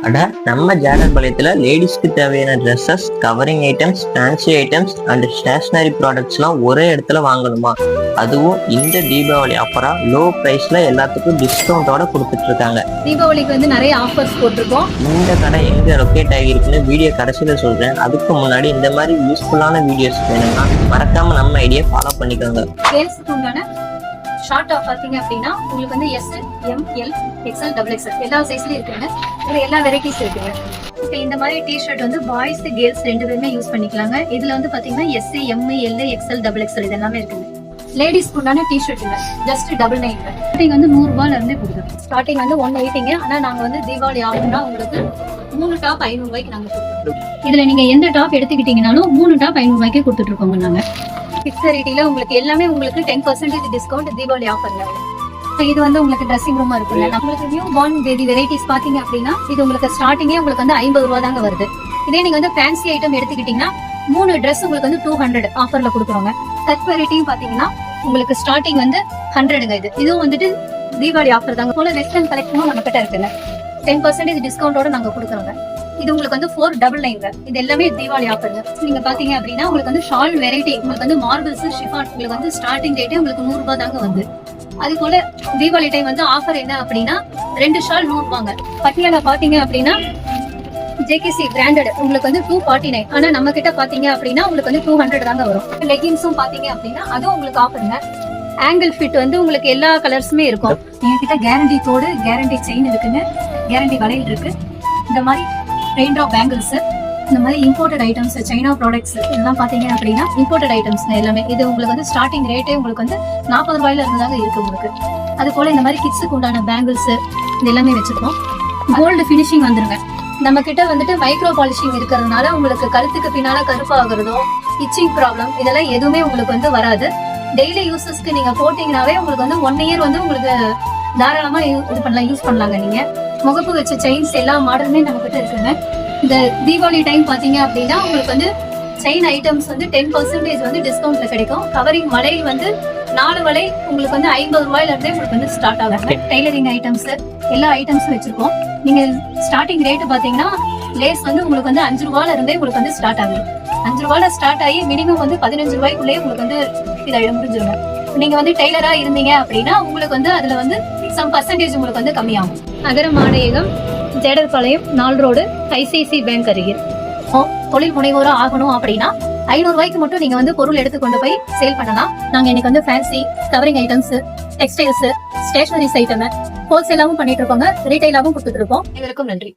அட நம்ம ஜாடர்பாளையத்துல லேடிஸ்க்கு தேவையான dresses, covering items, fancy items and stationery ப்ராடக்ட்ஸ்லாம் ஒரே இடத்துல வாங்கணுமா? அதுவும் இந்த தீபாவளி ஆஃபரா லோ பிரைஸ்ல எல்லாத்துக்கும் டிஸ்கவுண்டோட கொடுத்துட்டு இருக்காங்க. தீபாவளிக்கு வந்து நிறைய ஆஃபர்ஸ் போட்டிருக்கோம். இந்த கடை எங்க லொக்கேட் ஆகிருக்குன்னு வீடியோ கடைசியில சொல்றேன். அதுக்கு முன்னாடி இந்த மாதிரி யூஸ்ஃபுல்லான வீடியோஸ் வேணும்னா மறக்காம நம்ம ஐடியா ஃபாலோ பண்ணிக்கோங்க. கேர்ள்ஸ்க்கு உண்டான ஷார்ட் டாப் பாத்தீங்க அப்படின்னா உங்களுக்கு வந்து S, M, L, XL, double XL எல்லா சைஸ்லயும் இருக்குங்க. இதுல எல்லா வெரைட்டிஸ் இருக்குங்க. இப்போ இந்த மாதிரி டிஷர்ட் வந்து பாய்ஸ் கேர்ள்ஸ் ரெண்டு பேருமே யூஸ் பண்ணிக்கலாங்க. இதுல வந்து பாத்தீங்கன்னா S, M, L, XL, double XL இது எல்லாமே இருக்குங்க. லேடிஸ்க்கு உண்டான டிஷர்ட் இல்ல ஜஸ்ட் $9 ஸ்டார்டிங் வந்து $100 இருந்தே கொடுக்குறோம். ஸ்டார்டிங் வந்து 180ங்க. ஆனா நாங்க வந்து தீபாவளி ஆகும்னா உங்களுக்கு 3 டாப் $500 நாங்க கொடுத்துருக்கோம். இதுல நீங்க எந்த டாப் எடுத்துக்கிட்டீங்கனாலும் 3 டாப் $500 கொடுத்துட்டு இருக்கோங்க. நாங்க பிக்சரிட்டில உங்களுக்கு எல்லாமே உங்களுக்கு 10% டிஸ்கவுண்ட் தீபாவளி ஆஃபர்ல. இது வந்து உங்களுக்கு ட்ரெஸ்ஸிங் ரூமா இருக்குல்ல, நம்மளுக்கு நியூ பார்ன் பேபி வெரைட்டிஸ் பாத்தீங்க அப்படின்னா இது உங்களுக்கு ஸ்டார்டிங்கே உங்களுக்கு வந்து $50 தாங்க வருது. இதே நீங்க வந்து ஃபேன்சி ஐட்டம் எடுத்துக்கிட்டீங்கன்னா 3 ட்ரெஸ் உங்களுக்கு வந்து $200 ஆஃபர்ல கொடுக்குறோங்க. கட் வெரைட்டியும் பாத்தீங்கன்னா உங்களுக்கு ஸ்டார்டிங் வந்து 100ங்க. இதுவும் வந்துட்டு தீபாவளி ஆஃபர் தாங்க. போல வெஸ்டர்ன் கலெக்ஷனும் நம்ம கிட்ட இருக்குங்க. 10% டிஸ்கவுண்டோட நாங்க கொடுக்குறோங்க. இது உங்களுக்கு வந்து $499. இது எல்லாமே தீபாவளி ஆஃபர்ங்க. நீங்க பாத்தீங்க அப்படின்னா உங்களுக்கு வந்து ஷால் வெரைட்டி உங்களுக்கு வந்து மார்பிள்ஸ், ஷிஃபான் உங்களுக்கு வந்து ஸ்டார்டிங் ரேட்டே உங்களுக்கு $100 தாங்க வந்து. அது போல தீபாவளி டைம் வந்து ஆஃபர் என்ன அப்படின்னா 2 ஷால் $100. பட்டியாலா பாத்தீங்க அப்படின்னா ஜேகேசி பிராண்டட் உங்களுக்கு வந்து $249. ஆனா நம்ம கிட்ட பாத்தீங்க அப்படின்னா உங்களுக்கு வந்து $200 தாங்க வரும். லெகின்ஸும் பாத்தீங்க அப்படின்னா அதுவும் உங்களுக்கு ஆஃபருங்க. ஆங்கிள் ஃபிட் வந்து உங்களுக்கு எல்லா கலர்ஸுமே இருக்கும். எங்க கிட்ட கேரண்டி தோடு, கேரண்டி செயின் இருக்குங்க, கேரண்டி வளையல் இருக்கு. இந்த மாதிரி ரெயின் ட்ராப் பேங்கிள்ஸ், இந்த மாதிரி இம்போர்ட்டட் ஐட்டம்ஸ், சைனா ப்ராடக்ட்ஸ் இதெல்லாம் பாத்தீங்க அப்படின்னா இம்போர்ட்டட் ஐட்டம்ஸ் எல்லாமே. இது உங்களுக்கு வந்து ஸ்டார்டிங் ரேட்டே உங்களுக்கு வந்து $40 இருந்தாங்க இருக்கு உங்களுக்கு. அது போல இந்த மாதிரி கிட்ஸுக்கு உண்டான பேங்கிள்ஸ் இது எல்லாமே வச்சிருக்கோம். கோல்டு ஃபினிஷிங் வந்துருங்க. நம்ம கிட்ட வந்துட்டு மைக்ரோ பாலிஷிங் இருக்கிறதுனால உங்களுக்கு கழுத்துக்கு பின்னால கருப்பாகிறதோ, இச்சிங் ப்ராப்ளம் இதெல்லாம் எதுவுமே உங்களுக்கு வந்து வராது. டெய்லி யூசஸ்க்கு நீங்க போட்டீங்கன்னாவே உங்களுக்கு வந்து 1 இயர் வந்து உங்களுக்கு தாராளமா இது பண்ணலாம், யூஸ் பண்ணலாங்க. நீங்க முகப்பு வச்ச செயின்ஸ் எல்லா மாடலுமே நம்ம கிட்ட இருக்குங்க. இந்த தீபாவளி டைம் பாத்தீங்க அப்படின்னா உங்களுக்கு வந்து செயின் ஐட்டம்ஸ் வந்து 10% வந்து டிஸ்கவுண்ட்ல கிடைக்கும். கவரிங் வளையல் வந்து 4 வளை உங்களுக்கு வந்து $50 இருந்தே உங்களுக்கு வந்து ஸ்டார்ட் ஆகுது. டெய்லரிங் ஐட்டம்ஸ் எல்லா ஐட்டம்ஸும் வச்சிருக்கோம். நீங்க ஸ்டார்டிங் ரேட் பாத்தீங்கன்னா லேஸ் வந்து உங்களுக்கு வந்து $5 இருந்தே உங்களுக்கு வந்து ஸ்டார்ட் ஆகுது. $5 ஸ்டார்ட் ஆகி மினிமம் வந்து $15 உங்களுக்கு வந்து இதை முடிஞ்சிருங்க. நீங்க வந்து டெய்லரா இருந்தீங்க அப்படின்னா உங்களுக்கு வந்து அதுல வந்து some percentage உங்களுக்கு வந்து கம்மியாகும். அகரமாடையகம், ஜேடர்பாளையம் 4 ரோடு, ஐசிஐசி பேங்க் அருகில். தொழில் முனைவோரா ஆகணும் அப்படின்னா $500 மட்டும் நீங்க வந்து பொருள் எடுத்து கொண்டு போய் சேல் பண்ணலாம். நாங்க இன்னைக்கு வந்து fancy, covering items, textiles, stationeries item ஹோல்சேலாவும் பண்ணிட்டு இருக்கோங்க, ரீட்டைலாவும் கொடுத்துட்டு இருக்கோம். எங்களுக்கும் நன்றி.